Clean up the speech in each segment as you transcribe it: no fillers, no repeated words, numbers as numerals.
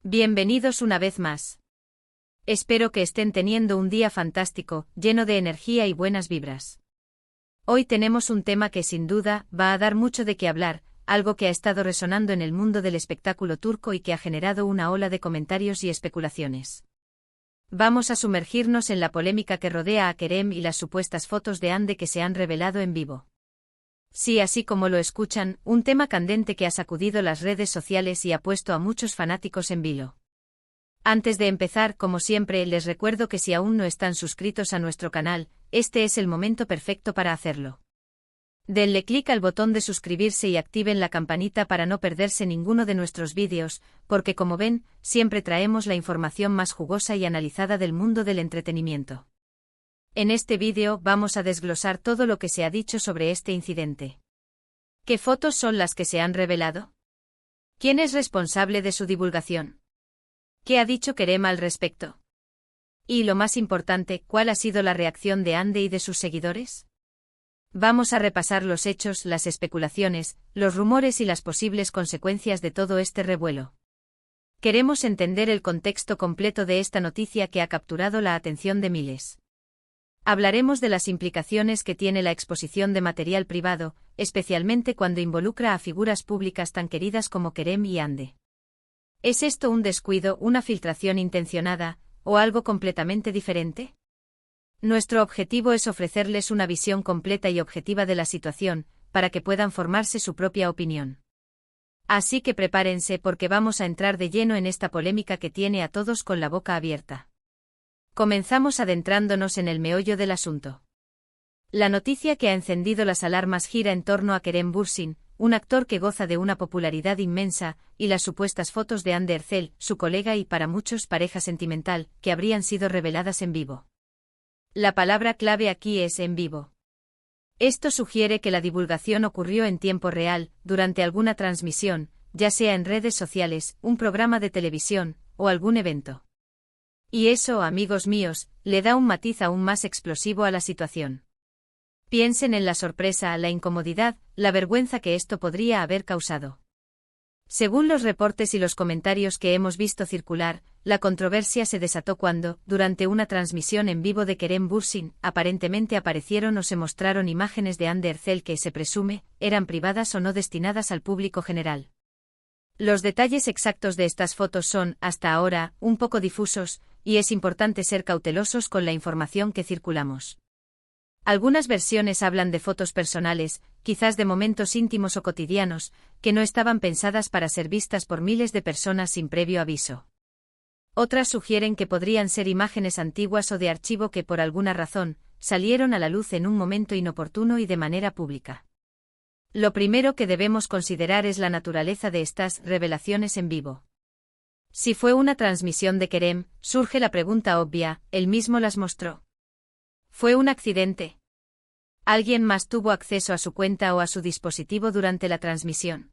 Bienvenidos una vez más. Espero que estén teniendo un día fantástico, lleno de energía y buenas vibras. Hoy tenemos un tema que sin duda va a dar mucho de qué hablar, algo que ha estado resonando en el mundo del espectáculo turco y que ha generado una ola de comentarios y especulaciones. Vamos a sumergirnos en la polémica que rodea a Kerem y las supuestas fotos de Hande que se han revelado en vivo. Sí, así como lo escuchan, un tema candente que ha sacudido las redes sociales y ha puesto a muchos fanáticos en vilo. Antes de empezar, como siempre, les recuerdo que si aún no están suscritos a nuestro canal, este es el momento perfecto para hacerlo. Denle clic al botón de suscribirse y activen la campanita para no perderse ninguno de nuestros vídeos, porque como ven, siempre traemos la información más jugosa y analizada del mundo del entretenimiento. En este vídeo vamos a desglosar todo lo que se ha dicho sobre este incidente. ¿Qué fotos son las que se han revelado? ¿Quién es responsable de su divulgación? ¿Qué ha dicho Kerem al respecto? Y lo más importante, ¿cuál ha sido la reacción de Hande y de sus seguidores? Vamos a repasar los hechos, las especulaciones, los rumores y las posibles consecuencias de todo este revuelo. Queremos entender el contexto completo de esta noticia que ha capturado la atención de miles. Hablaremos de las implicaciones que tiene la exposición de material privado, especialmente cuando involucra a figuras públicas tan queridas como Kerem y Hande. ¿Es esto un descuido, una filtración intencionada, o algo completamente diferente? Nuestro objetivo es ofrecerles una visión completa y objetiva de la situación, para que puedan formarse su propia opinión. Así que prepárense porque vamos a entrar de lleno en esta polémica que tiene a todos con la boca abierta. Comenzamos adentrándonos en el meollo del asunto. La noticia que ha encendido las alarmas gira en torno a Kerem Bürsin, un actor que goza de una popularidad inmensa, y las supuestas fotos de Hande Erçel, su colega y para muchos pareja sentimental, que habrían sido reveladas en vivo. La palabra clave aquí es en vivo. Esto sugiere que la divulgación ocurrió en tiempo real, durante alguna transmisión, ya sea en redes sociales, un programa de televisión, o algún evento. Y eso, amigos míos, le da un matiz aún más explosivo a la situación. Piensen en la sorpresa, la incomodidad, la vergüenza que esto podría haber causado. Según los reportes y los comentarios que hemos visto circular, la controversia se desató cuando, durante una transmisión en vivo de Kerem Bürsin, aparentemente aparecieron o se mostraron imágenes de Hande Erçel que se presume, eran privadas o no destinadas al público general. Los detalles exactos de estas fotos son, hasta ahora, un poco difusos, y es importante ser cautelosos con la información que circulamos. Algunas versiones hablan de fotos personales, quizás de momentos íntimos o cotidianos, que no estaban pensadas para ser vistas por miles de personas sin previo aviso. Otras sugieren que podrían ser imágenes antiguas o de archivo que por alguna razón, salieron a la luz en un momento inoportuno y de manera pública. Lo primero que debemos considerar es la naturaleza de estas revelaciones en vivo. Si fue una transmisión de Kerem, surge la pregunta obvia, ¿él mismo las mostró? ¿Fue un accidente? ¿Alguien más tuvo acceso a su cuenta o a su dispositivo durante la transmisión?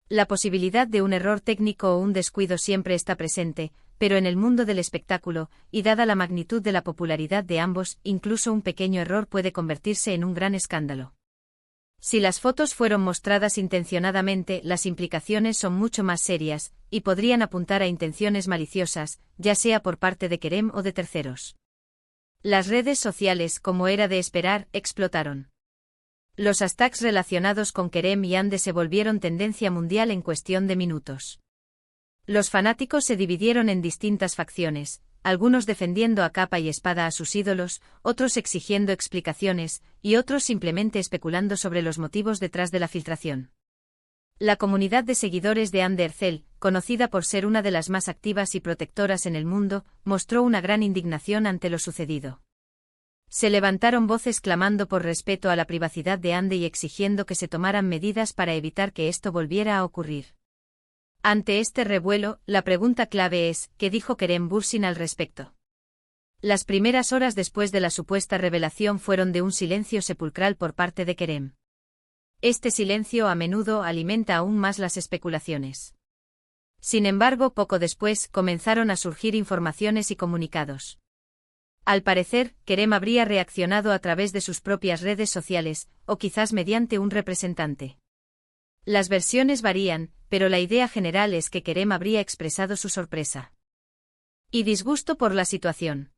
La posibilidad de un error técnico o un descuido siempre está presente, pero en el mundo del espectáculo, y dada la magnitud de la popularidad de ambos, incluso un pequeño error puede convertirse en un gran escándalo. Si las fotos fueron mostradas intencionadamente, las implicaciones son mucho más serias, y podrían apuntar a intenciones maliciosas, ya sea por parte de Kerem o de terceros. Las redes sociales, como era de esperar, explotaron. Los hashtags relacionados con Kerem y Hande se volvieron tendencia mundial en cuestión de minutos. Los fanáticos se dividieron en distintas facciones, algunos defendiendo a capa y espada a sus ídolos, otros exigiendo explicaciones, y otros simplemente especulando sobre los motivos detrás de la filtración. La comunidad de seguidores de Hande Erçel, conocida por ser una de las más activas y protectoras en el mundo, mostró una gran indignación ante lo sucedido. Se levantaron voces clamando por respeto a la privacidad de Hande y exigiendo que se tomaran medidas para evitar que esto volviera a ocurrir. Ante este revuelo, la pregunta clave es, ¿qué dijo Kerem Bürsin al respecto? Las primeras horas después de la supuesta revelación fueron de un silencio sepulcral por parte de Kerem. Este silencio a menudo alimenta aún más las especulaciones. Sin embargo, poco después comenzaron a surgir informaciones y comunicados. Al parecer, Kerem habría reaccionado a través de sus propias redes sociales, o quizás mediante un representante. Las versiones varían, pero la idea general es que Kerem habría expresado su sorpresa y disgusto por la situación.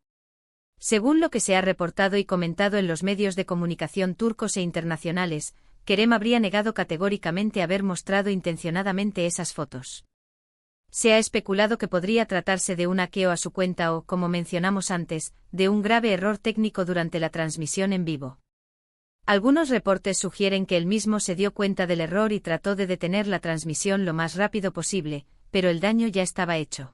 Según lo que se ha reportado y comentado en los medios de comunicación turcos e internacionales, Kerem habría negado categóricamente haber mostrado intencionadamente esas fotos. Se ha especulado que podría tratarse de un hackeo a su cuenta o, como mencionamos antes, de un grave error técnico durante la transmisión en vivo. Algunos reportes sugieren que él mismo se dio cuenta del error y trató de detener la transmisión lo más rápido posible, pero el daño ya estaba hecho.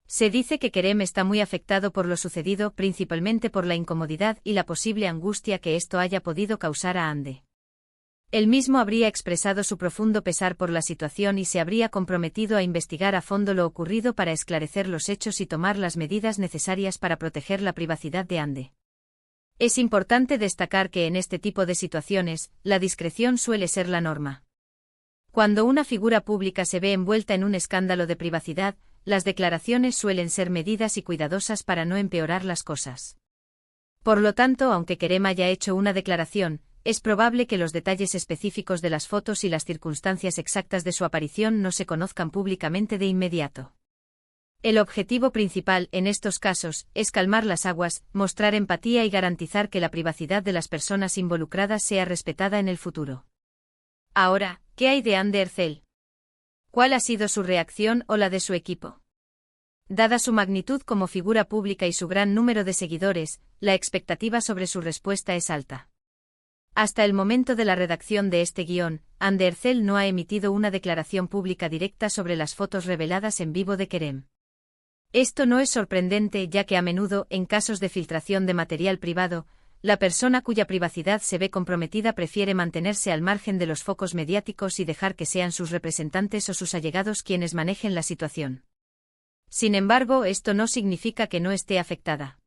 Se dice que Kerem está muy afectado por lo sucedido, principalmente por la incomodidad y la posible angustia que esto haya podido causar a Hande. Él mismo habría expresado su profundo pesar por la situación y se habría comprometido a investigar a fondo lo ocurrido para esclarecer los hechos y tomar las medidas necesarias para proteger la privacidad de Hande. Es importante destacar que en este tipo de situaciones, la discreción suele ser la norma. Cuando una figura pública se ve envuelta en un escándalo de privacidad, las declaraciones suelen ser medidas y cuidadosas para no empeorar las cosas. Por lo tanto, aunque Kerem haya hecho una declaración, es probable que los detalles específicos de las fotos y las circunstancias exactas de su aparición no se conozcan públicamente de inmediato. El objetivo principal, en estos casos, es calmar las aguas, mostrar empatía y garantizar que la privacidad de las personas involucradas sea respetada en el futuro. Ahora, ¿qué hay de Hande Erçel? ¿Cuál ha sido su reacción o la de su equipo? Dada su magnitud como figura pública y su gran número de seguidores, la expectativa sobre su respuesta es alta. Hasta el momento de la redacción de este guión, Hande Erçel no ha emitido una declaración pública directa sobre las fotos reveladas en vivo de Kerem. Esto no es sorprendente ya que a menudo, en casos de filtración de material privado, la persona cuya privacidad se ve comprometida prefiere mantenerse al margen de los focos mediáticos y dejar que sean sus representantes o sus allegados quienes manejen la situación. Sin embargo, esto no significa que no esté afectada.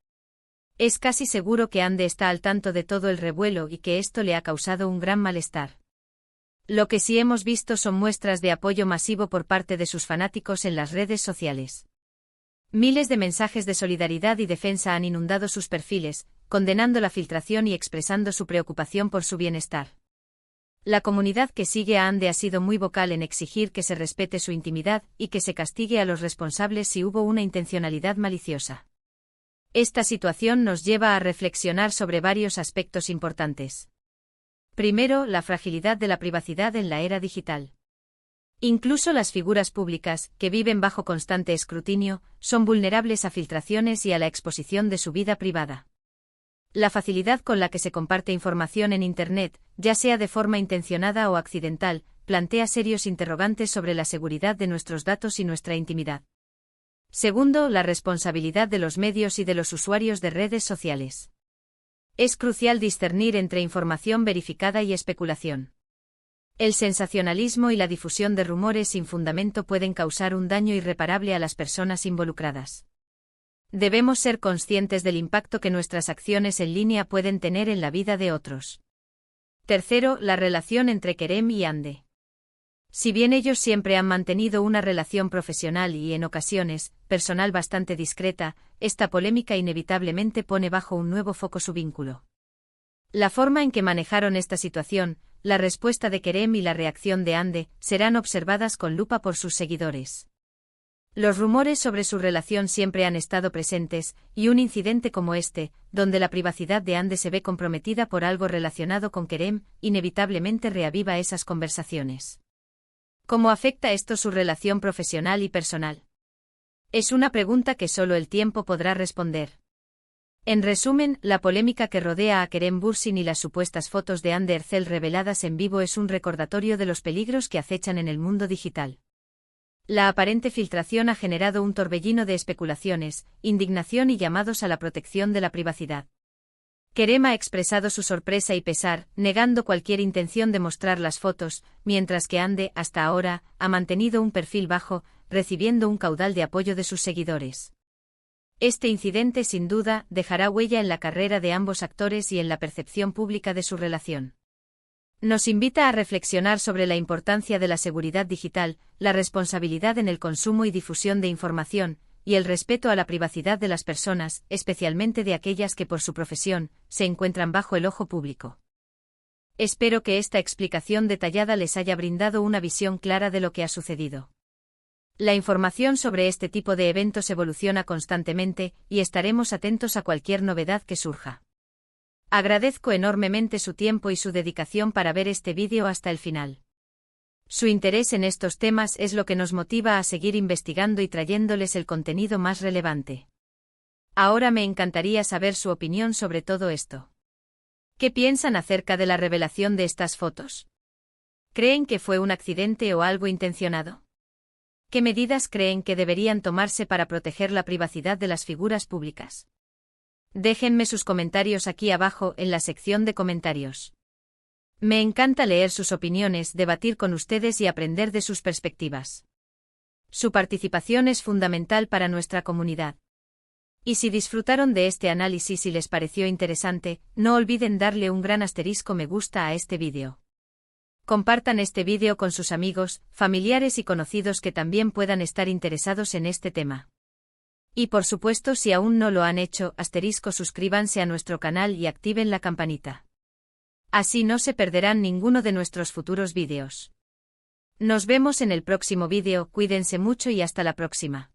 Es casi seguro que Hande está al tanto de todo el revuelo y que esto le ha causado un gran malestar. Lo que sí hemos visto son muestras de apoyo masivo por parte de sus fanáticos en las redes sociales. Miles de mensajes de solidaridad y defensa han inundado sus perfiles, condenando la filtración y expresando su preocupación por su bienestar. La comunidad que sigue a Hande ha sido muy vocal en exigir que se respete su intimidad y que se castigue a los responsables si hubo una intencionalidad maliciosa. Esta situación nos lleva a reflexionar sobre varios aspectos importantes. Primero, la fragilidad de la privacidad en la era digital. Incluso las figuras públicas, que viven bajo constante escrutinio, son vulnerables a filtraciones y a la exposición de su vida privada. La facilidad con la que se comparte información en Internet, ya sea de forma intencionada o accidental, plantea serios interrogantes sobre la seguridad de nuestros datos y nuestra intimidad. Segundo, la responsabilidad de los medios y de los usuarios de redes sociales. Es crucial discernir entre información verificada y especulación. El sensacionalismo y la difusión de rumores sin fundamento pueden causar un daño irreparable a las personas involucradas. Debemos ser conscientes del impacto que nuestras acciones en línea pueden tener en la vida de otros. Tercero, la relación entre Kerem y Hande. Si bien ellos siempre han mantenido una relación profesional y, en ocasiones, personal bastante discreta, esta polémica inevitablemente pone bajo un nuevo foco su vínculo. La forma en que manejaron esta situación, la respuesta de Kerem y la reacción de Hande, serán observadas con lupa por sus seguidores. Los rumores sobre su relación siempre han estado presentes, y un incidente como este, donde la privacidad de Hande se ve comprometida por algo relacionado con Kerem, inevitablemente reaviva esas conversaciones. ¿Cómo afecta esto su relación profesional y personal? Es una pregunta que solo el tiempo podrá responder. En resumen, la polémica que rodea a Kerem Bürsin y las supuestas fotos de Hande Erçel reveladas en vivo es un recordatorio de los peligros que acechan en el mundo digital. La aparente filtración ha generado un torbellino de especulaciones, indignación y llamados a la protección de la privacidad. Kerem ha expresado su sorpresa y pesar, negando cualquier intención de mostrar las fotos, mientras que Hande, hasta ahora, ha mantenido un perfil bajo, recibiendo un caudal de apoyo de sus seguidores. Este incidente sin duda dejará huella en la carrera de ambos actores y en la percepción pública de su relación. Nos invita a reflexionar sobre la importancia de la seguridad digital, la responsabilidad en el consumo y difusión de información, y el respeto a la privacidad de las personas, especialmente de aquellas que por su profesión, se encuentran bajo el ojo público. Espero que esta explicación detallada les haya brindado una visión clara de lo que ha sucedido. La información sobre este tipo de eventos evoluciona constantemente, y estaremos atentos a cualquier novedad que surja. Agradezco enormemente su tiempo y su dedicación para ver este vídeo hasta el final. Su interés en estos temas es lo que nos motiva a seguir investigando y trayéndoles el contenido más relevante. Ahora me encantaría saber su opinión sobre todo esto. ¿Qué piensan acerca de la revelación de estas fotos? ¿Creen que fue un accidente o algo intencionado? ¿Qué medidas creen que deberían tomarse para proteger la privacidad de las figuras públicas? Déjenme sus comentarios aquí abajo en la sección de comentarios. Me encanta leer sus opiniones, debatir con ustedes y aprender de sus perspectivas. Su participación es fundamental para nuestra comunidad. Y si disfrutaron de este análisis y les pareció interesante, no olviden darle un gran asterisco me gusta a este vídeo. Compartan este vídeo con sus amigos, familiares y conocidos que también puedan estar interesados en este tema. Y por supuesto, si aún no lo han hecho, suscríbanse a nuestro canal y activen la campanita. Así no se perderán ninguno de nuestros futuros vídeos. Nos vemos en el próximo vídeo, cuídense mucho y hasta la próxima.